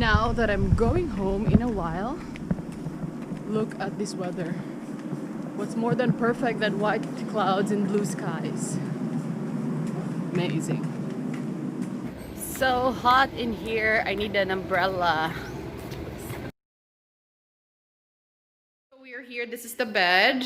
Now that I'm going home in a while, look at this weather. What's more than perfect than white clouds and blue skies? Amazing. So hot in here, I need an umbrella. We are here, this is the bed,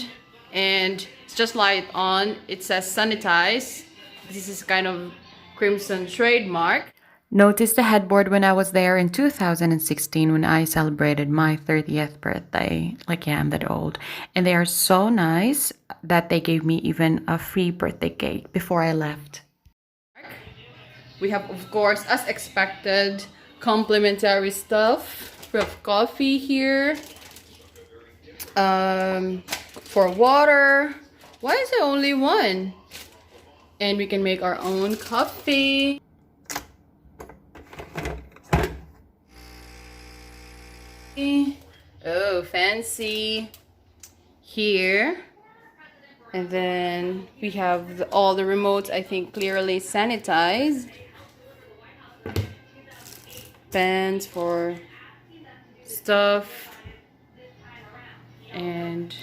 and it's just light on. It says sanitize. This is kind of Crimson trademark. Noticed the headboard when I was there in 2016 when I celebrated my 30th birthday. Like, yeah, I'm that old. And they are so nice that they gave me even a free birthday cake before I left. We have, of course, as expected, complimentary stuff. We have coffee here. For water. Why is there only one? And we can make our own coffee. Oh, fancy. Here. And then we have all the remotes, I think, clearly sanitized. Pens for stuff. And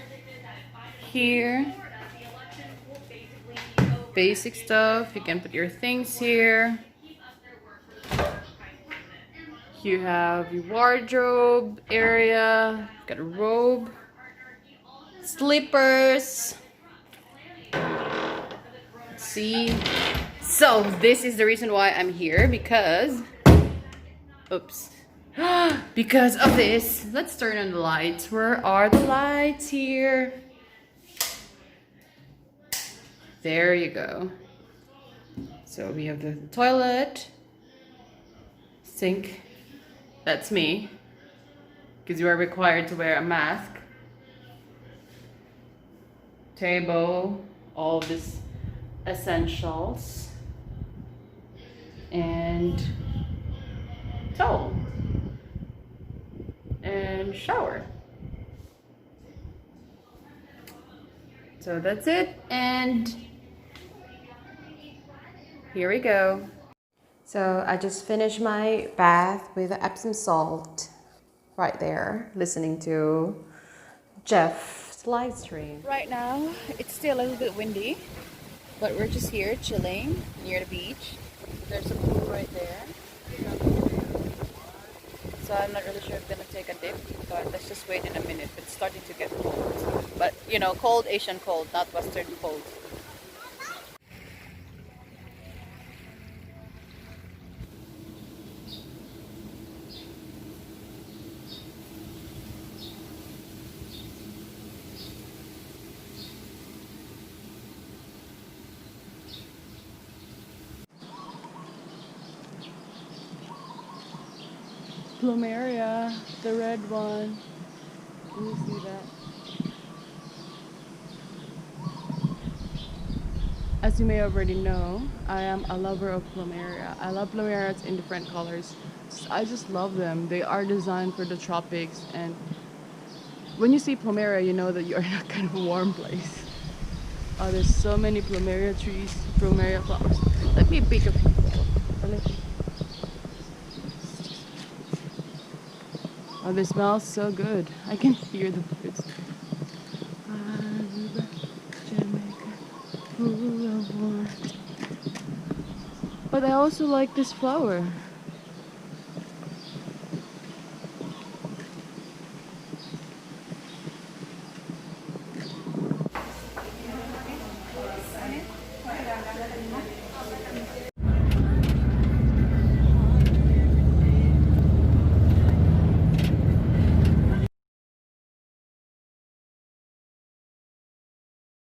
here, basic stuff. You can put your things here. You have your wardrobe area. Got a robe, slippers. Let's see. So this is the reason why I'm here, because oops. Because of this. Let's turn on the lights. Where are the lights here? There you go. So we have the toilet, sink. That's me, because you are required to wear a mask. Table, all this essentials, and towel, and shower. So that's it, and here we go. So I just finished my bath with Epsom salt right there, listening to Jeff's live stream. Right now, it's still a little bit windy, but we're just here chilling near the beach. There's a pool right there. So I'm not really sure if I'm gonna take a dip, but let's just wait in a minute. It's starting to get cold. But you know, cold Asian cold, not Western cold. Plumeria, the red one. Can you see that? As you may already know, I am a lover of plumeria. I love plumerias in different colors. I just love them. They are designed for the tropics, and when you see plumeria, you know that you're in a kind of warm place. Oh, there's so many plumeria trees, plumeria flowers. Let me pick a few. Oh, they smell so good. I can hear the birds. But I also like this flower.